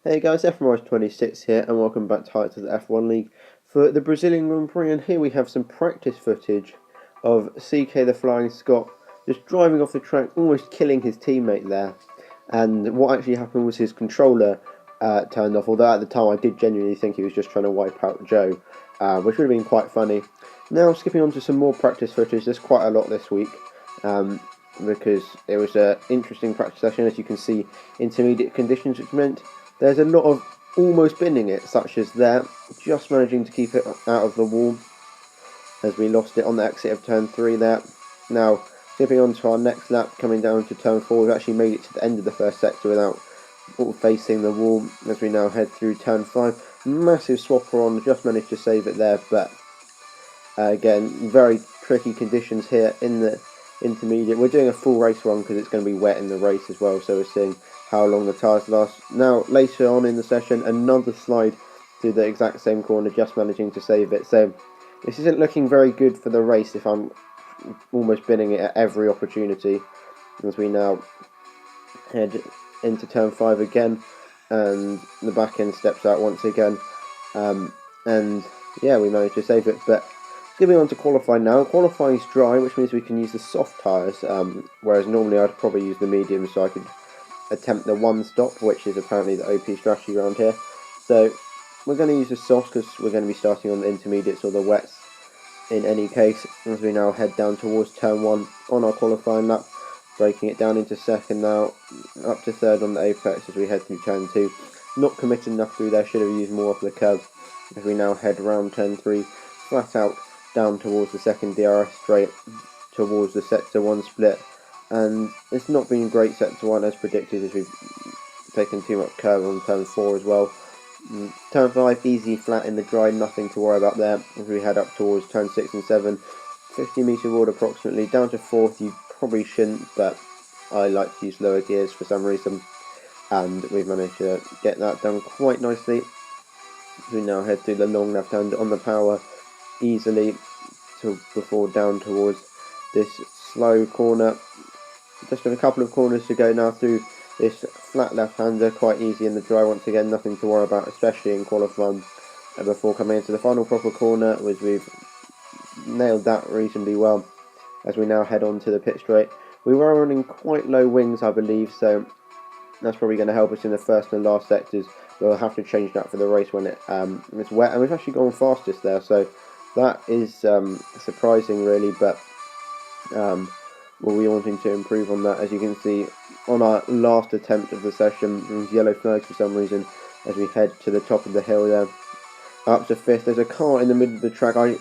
Hey guys, F126 here, and welcome back to Heights of the F1 League for the Brazilian Grand Prix. And here we have some practice footage of CK the Flying Scot just driving off the track, almost killing his teammate there. And what actually happened was his controller turned off, although at the time I did genuinely think he was just trying to wipe out Joe, which would have been quite funny. Now, skipping on to some more practice footage, there's quite a lot this week. Because it was an interesting practice session, as you can see, intermediate conditions, which meant there's a lot of almost binning it, such as there, just managing to keep it out of the wall as we lost it on the exit of turn 3 there. Now, skipping on to our next lap, coming down to turn 4, we've actually made it to the end of the first sector without facing the wall as we now head through turn 5. Massive swapper on, just managed to save it there, but again, very tricky conditions here in the intermediate. We're doing a full race run because it's going to be wet in the race as well, so we're seeing how long the tyres last. Now, later on in the session, another slide through the exact same corner, just managing to save it. So this isn't looking very good for the race if I'm almost binning it at every opportunity, as we now head into turn 5 again, and the back end steps out once again, and yeah, we managed to save it. But moving on to qualifying now. Qualifying is dry, which means we can use the soft tyres, whereas normally I'd probably use the medium, so I could attempt the one stop, which is apparently the OP strategy around here. So we're going to use the softs because we're going to be starting on the intermediates or the wets in any case, as we now head down towards turn 1 on our qualifying lap, breaking it down into second now, up to third on the apex as we head through turn 2. Not committed enough through there, should have used more of the curve as we now head around turn 3, flat out down towards the second DRS straight, towards the sector 1 split. And it's not been great sector 1 as predicted, as we've taken too much curve on turn 4 as well. Turn 5, easy, flat in the dry, nothing to worry about there as we head up towards turn 6 and 7. 50 metre ward approximately, down to 4th. You probably shouldn't, but I like to use lower gears for some reason, and we've managed to get that done quite nicely. We now head through the long left hand on the power easily before down towards this slow corner. Just a couple of corners to go now through this flat left-hander, quite easy in the dry once again, nothing to worry about, especially in qualifying. And before coming into the final proper corner, we've nailed that reasonably well as we now head on to the pit straight. We were running quite low wings, I believe, so that's probably going to help us in the first and last sectors. We'll have to change that for the race when it's wet, and we've actually gone fastest there, so that is surprising really, but we'll be wanting to improve on that. As you can see on our last attempt of the session, yellow flags for some reason as we head to the top of the hill there, up to 5th. There's a car in the middle of the track. I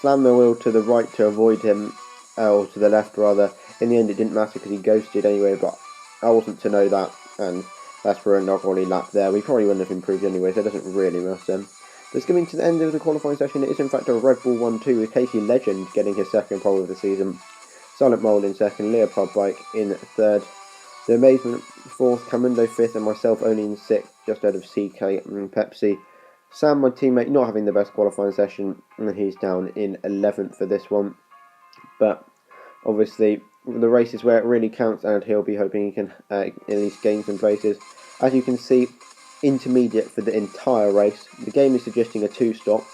slammed the wheel to the right to avoid him, or to the left rather. In the end it didn't matter because he ghosted anyway, but I wasn't to know that, and that's for a knock-only lap there. We probably wouldn't have improved anyway, so it doesn't really matter. But coming to the end of the qualifying session, it is in fact a Red Bull 1-2 with Casey Legend getting his second pole of the season. Silent Mole in second, Leopard Bike in third. The Amazement 4th, Camundo 5th, and myself only in 6th, just out of CK and Pepsi. Sam, my teammate, not having the best qualifying session, and he's down in 11th for this one. But obviously, the race is where it really counts, and he'll be hoping he can at least gain some places. As you can see, intermediate for the entire race. The game is suggesting a 2-stop,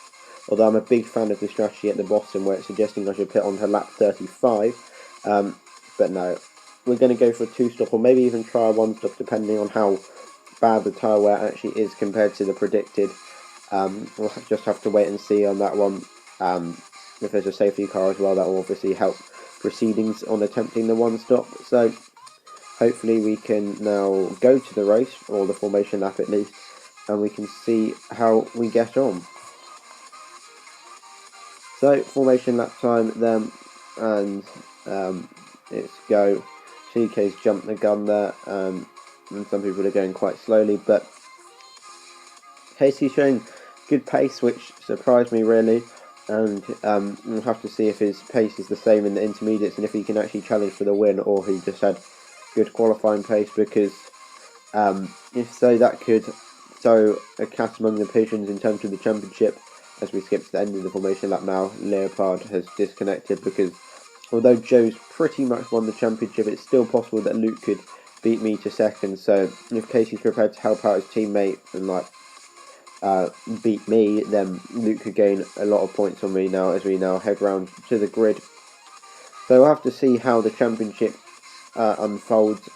although I'm a big fan of the strategy at the bottom where it's suggesting I should pit on to lap 35. But no, we're going to go for a 2-stop, or maybe even try a 1-stop depending on how bad the tyre wear actually is compared to the predicted. We'll just have to wait and see on that one. If there's a safety car as well, that will obviously help proceedings on attempting the 1-stop. So hopefully we can now go to the race, or the formation lap at least, and we can see how we get on. So, formation lap time then, and it's go. CK's jumped the gun there, and some people are going quite slowly, but Casey's showing good pace, which surprised me really, and we'll have to see if his pace is the same in the intermediates, and if he can actually challenge for the win, or he just had good qualifying pace, because if so, that could throw a cat among the pigeons in terms of the championship. As we skip to the end of the formation lap now, Leopard has disconnected, because although Joe's pretty much won the championship, it's still possible that Luke could beat me to second. So if Casey's prepared to help out his teammate and beat me, then Luke could gain a lot of points on me now as we now head round to the grid. So we'll have to see how the championship unfolds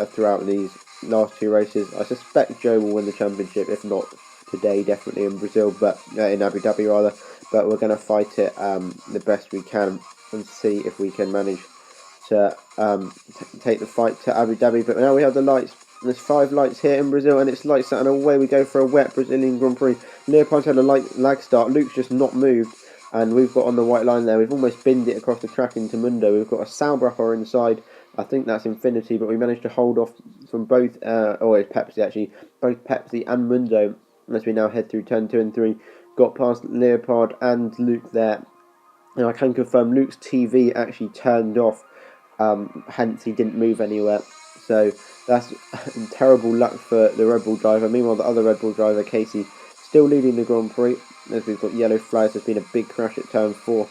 throughout these last 2 races. I suspect Joe will win the championship, if not today, definitely in Brazil, but in Abu Dhabi rather. But we're going to fight it the best we can and see if we can manage to take the fight to Abu Dhabi. But now we have the lights. There's 5 lights here in Brazil, and it's lights out, and away we go for a wet Brazilian Grand Prix. Leopold's had a light lag start. Luke's just not moved, and we've got on the white line there. We've almost binned it across the track into Mundo. We've got a Sauber up our inside. I think that's Infinity, but we managed to hold off from both, it's Pepsi actually, both Pepsi and Mundo as we now head through turn 2 and 3. Got past Leopard and Luke there. And I can confirm Luke's TV actually turned off, hence he didn't move anywhere. So that's terrible luck for the Red Bull driver. Meanwhile, the other Red Bull driver, Casey, still leading the Grand Prix. As we've got yellow flags, there's been a big crash at turn 4.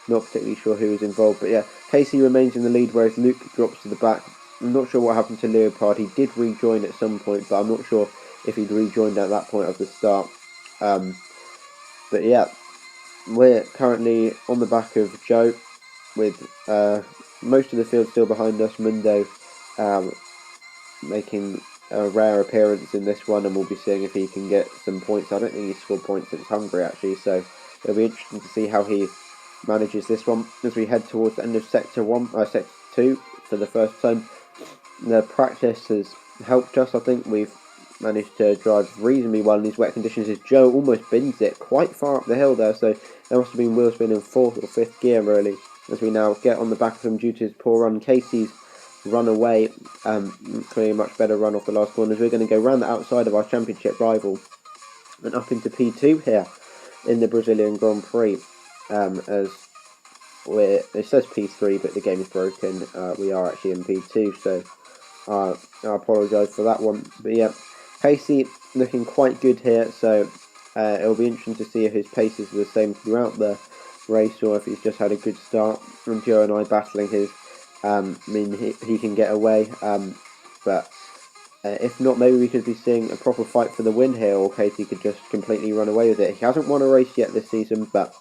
Not particularly sure who was involved, but yeah, Casey remains in the lead, whereas Luke drops to the back. I'm not sure what happened to Leopard. He did rejoin at some point, but I'm not sure if he'd rejoined at that point of the start. But yeah, we're currently on the back of Joe, with most of the field still behind us. Mundo making a rare appearance in this one, and we'll be seeing if he can get some points. I don't think he's scored points since Hungary actually, so it'll be interesting to see how he manages this one as we head towards the end of sector 2 for the first time. The practice has helped us. I think we've managed to drive reasonably well in these wet conditions, as Joe almost bins it quite far up the hill there, so there must have been wheel spin in 4th or 5th gear really, as we now get on the back of him due to his poor run. Casey's run away, clearly a much better run off the last corners. We're going to go round the outside of our championship rival and up into P2 here in the Brazilian Grand Prix. As it says P3, but the game is broken. We are actually in P2, so I apologise for that one. But yeah, Casey looking quite good here, so it'll be interesting to see if his paces are the same throughout the race or if he's just had a good start. And Joe and I battling his. He can get away, but if not, maybe we could be seeing a proper fight for the win here, or Casey could just completely run away with it. He hasn't won a race yet this season, but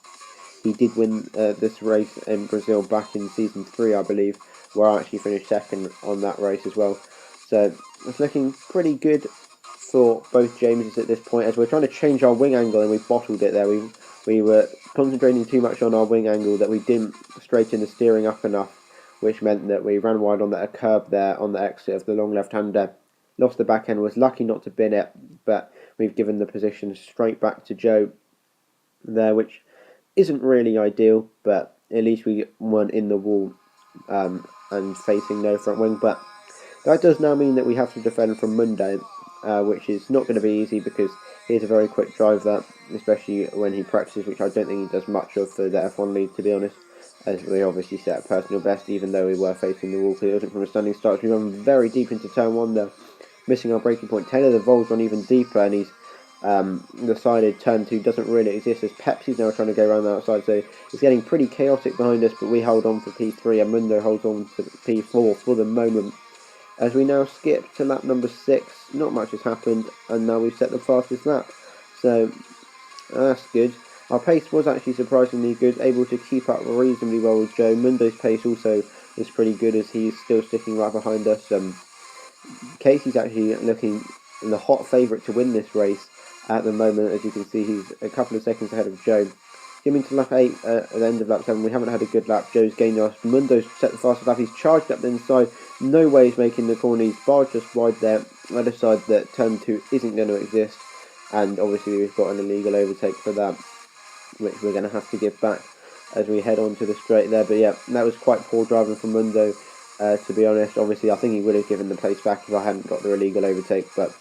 he did win this race in Brazil back in season 3, I believe, where I actually finished second on that race as well. So it's looking pretty good for both Jameses at this point, as we're trying to change our wing angle and we bottled it there. We were concentrating too much on our wing angle that we didn't straighten the steering up enough, which meant that we ran wide on that curb there on the exit of the long left-hander. Lost the back end, was lucky not to bin it, but we've given the position straight back to Joe there, which isn't really ideal, but at least we weren't in the wall and facing no front wing. But that does now mean that we have to defend from Mundo, which is not going to be easy because he's a very quick driver, especially when he practices, which I don't think he does much of for the F1 league, to be honest, as we obviously set a personal best, even though we were facing the wall, because it wasn't from a standing start. We run very deep into turn 1 there, missing our braking point. Taylor the Vol's run even deeper, and he's decided turn 2 doesn't really exist, as Pepsi's now trying to go around the outside, so it's getting pretty chaotic behind us, but we hold on for P3, and Mundo holds on to P4 for the moment. As we now skip to lap number 6, not much has happened, and now we've set the fastest lap, so that's good. Our pace was actually surprisingly good, able to keep up reasonably well with Joe. Mundo's pace also is pretty good, as he's still sticking right behind us. Casey's actually looking the hot favourite to win this race at the moment. As you can see, he's a couple of seconds ahead of Joe. Getting to lap 8 at the end of lap 7, we haven't had a good lap. Joe's gained us. Mundo's set the fastest lap. He's charged up the inside. No way he's making the corner. He's barred just wide there. I decide that turn 2 isn't going to exist. And obviously we've got an illegal overtake for that, which we're going to have to give back as we head on to the straight there. But yeah, that was quite poor driving from Mundo, to be honest. Obviously, I think he would have given the place back if I hadn't got the illegal overtake, but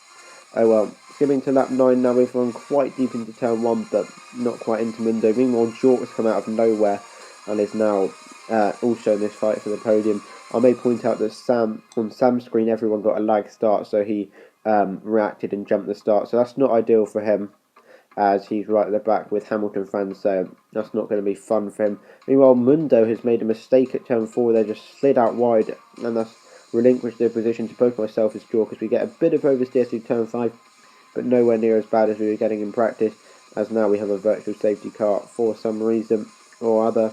oh well. Skipping to lap 9 now, we've run quite deep into turn 1, but not quite into Mundo. Meanwhile, Jork has come out of nowhere and is now also in this fight for the podium. I may point out that on Sam's screen, everyone got a lag start, so he reacted and jumped the start, so that's not ideal for him, as he's right at the back with Hamilton fans, so that's not going to be fun for him. Meanwhile, Mundo has made a mistake at turn 4 there, just slid out wide, and that's relinquish the position to both myself as Jork as we get a bit of oversteer through turn 5, but nowhere near as bad as we were getting in practice, as now we have a virtual safety car for some reason or other,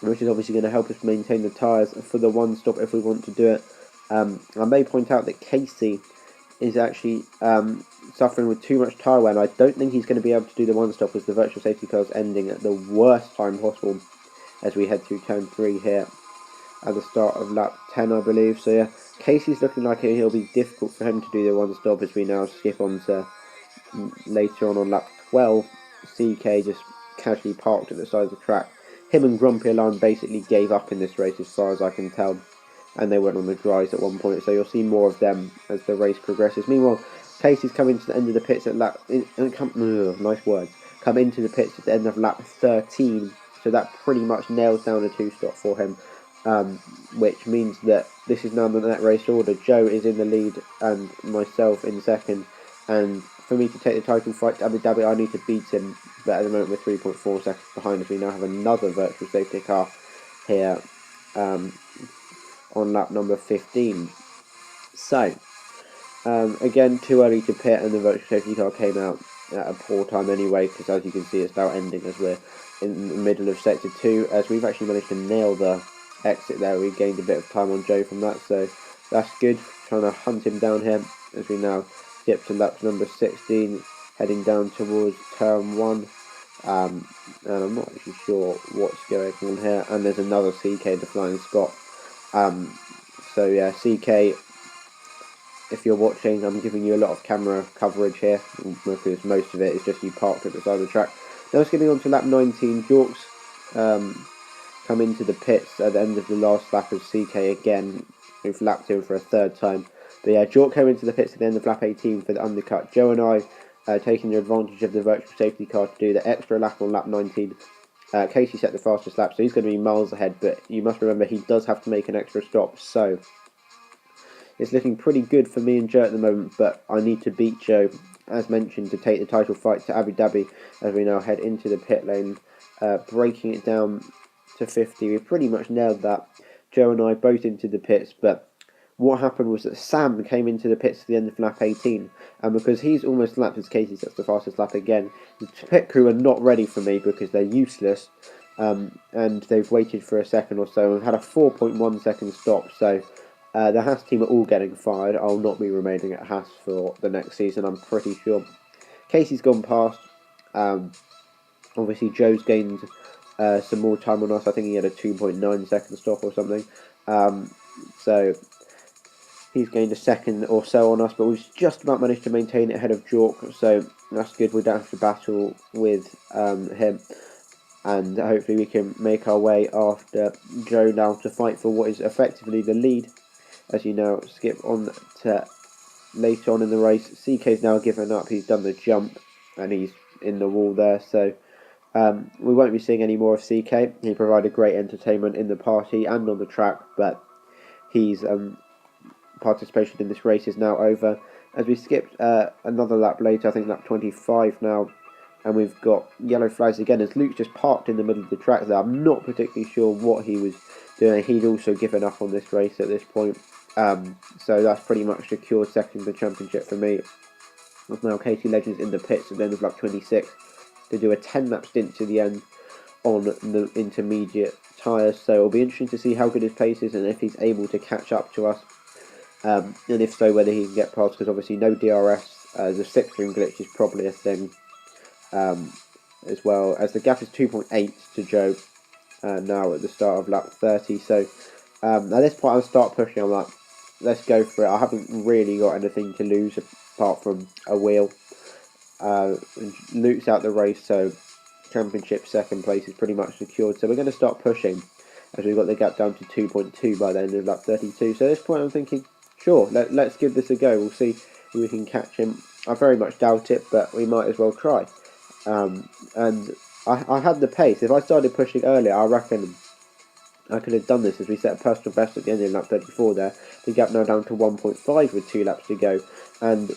which is obviously going to help us maintain the tyres for the one stop if we want to do it. I may point out that Casey is actually suffering with too much tyre wear, and I don't think he's going to be able to do the one stop as the virtual safety car is ending at the worst time possible as we head through turn 3 here at the start of lap 10, I believe. So yeah, Casey's looking like it'll be difficult for him to do the one stop as we now skip on to later on lap 12. CK just casually parked at the side of the track. Him and Grumpy Alarm basically gave up in this race as far as I can tell, and they went on the dries at one point, so you'll see more of them as the race progresses. Meanwhile, Casey's coming to the end of the pits at come into the pits at the end of lap 13, so that pretty much nails down a 2-stop for him, which means that this is now the net race order. Joe is in the lead and myself in second, and for me to take the title fight to Abu Dhabi, I need to beat him, but at the moment we're 3.4 seconds behind as we now have another virtual safety car here on lap number 15. So, again, too early to pit, and the virtual safety car came out at a poor time anyway, because as you can see it's now ending as we're in the middle of sector 2, as we've actually managed to nail the exit there. We gained a bit of time on Joe from that, so that's good. Trying to hunt him down here as we now skip to lap number 16, heading down towards turn 1, and I'm not actually sure what's going on here, and there's another CK, the Flying Scot. So yeah, CK, if you're watching, I'm giving you a lot of camera coverage here, because most of it is just you parked at the side of the track. Now skipping on to lap 19, Jork's come into the pits at the end of the last lap of CK again. We've lapped him for a third time. But yeah, Jork came into the pits at the end of lap 18 for the undercut. Joe and I taking the advantage of the virtual safety car to do the extra lap on lap 19. Casey set the fastest lap, so he's going to be miles ahead, but you must remember he does have to make an extra stop, so it's looking pretty good for me and Joe at the moment, but I need to beat Joe, as mentioned, to take the title fight to Abu Dhabi as we now head into the pit lane, breaking it down to 50. We pretty much nailed that. Joe and I both into the pits, but what happened was that Sam came into the pits at the end of lap 18, and because he's almost lapped as Casey sets the fastest lap again, the pit crew are not ready for me because they're useless, and they've waited for a second or so and had a 4.1 second stop, so the Haas team are all getting fired. I'll not be remaining at Haas for the next season, I'm pretty sure. Casey's gone past. Obviously Joe's gained some more time on us. I think he had a 2.9 second stop or something. So he's gained a second or so on us, but we've just about managed to maintain it ahead of Jork, so that's good. We don't have to battle with him, and hopefully we can make our way after Joe now to fight for what is effectively the lead. As you now skip on to later on in the race, CK's now given up. He's done the jump and he's in the wall there, so we won't be seeing any more of CK. He provided great entertainment in the party and on the track, but his participation in this race is now over. As we skipped another lap later, I think lap 25 now, and we've got yellow flags again as Luke's just parked in the middle of the track there. I'm not particularly sure what he was doing. He'd also given up on this race at this point. So that's pretty much secured second in the championship for me. With now Katie Legends in the pits at the end of lap 26 to do a 10-lap stint to the end on the intermediate tyres. So it'll be interesting to see how good his pace is and if he's able to catch up to us. And if so, whether he can get past, because obviously no DRS. The slipstream glitch is probably a thing, as well, as the gap is 2.8 to Joe now at the start of lap 30. So at this point I'll start pushing. I'm like, let's go for it. I haven't really got anything to lose apart from a wheel. Luke's out the race, so championship second place is pretty much secured. So we're going to start pushing as we've got the gap down to 2.2 by the end of lap 32. So at this point I'm thinking, sure, let's give this a go. We'll see if we can catch him. I very much doubt it, but we might as well try. And I had the pace. If I started pushing earlier, I reckon I could have done this, as we set a personal best at the end of lap 34 there. The gap now down to 1.5 with 2 laps to go. And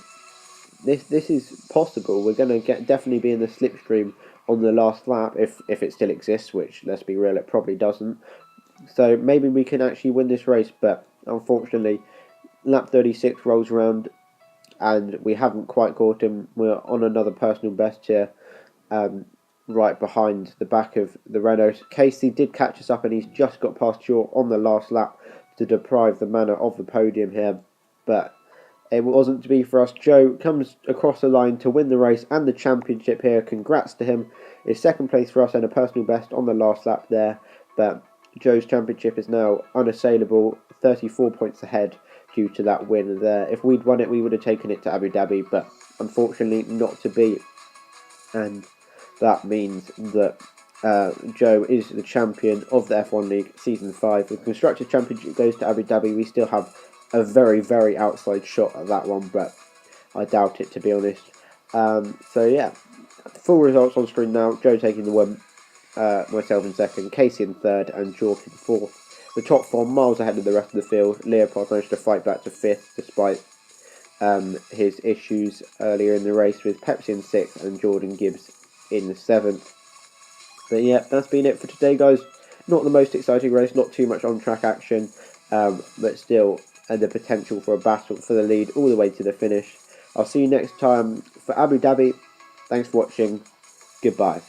this is possible. We're going to definitely be in the slipstream on the last lap, if it still exists, which, let's be real, it probably doesn't. So maybe we can actually win this race, but unfortunately, lap 36 rolls around and we haven't quite caught him. We're on another personal best here, right behind the back of the Renault. Casey did catch us up and he's just got past short on the last lap to deprive the Manor of the podium here, but it wasn't to be for us. Joe comes across the line to win the race and the championship here. Congrats to him. It's second place for us and a personal best on the last lap there, but Joe's championship is now unassailable, 34 points ahead due to that win there. If we'd won it, we would have taken it to Abu Dhabi, but unfortunately not to be. And that means that Joe is the champion of the F1 League Season 5. The Constructors' Championship goes to Abu Dhabi. We still have a very, very outside shot at that one, but I doubt it, to be honest. So yeah, full results on screen now. Joe taking the win, myself in second, Casey in third, and Jork in fourth. The top four miles ahead of the rest of the field. Leopold managed to fight back to fifth despite his issues earlier in the race, with Pepsi in sixth and Jordan Gibbs in the seventh. But yeah, that's been it for today, guys. Not the most exciting race, not too much on-track action, but still the potential for a battle for the lead all the way to the finish. I'll see you next time for Abu Dhabi. Thanks for watching. Goodbye.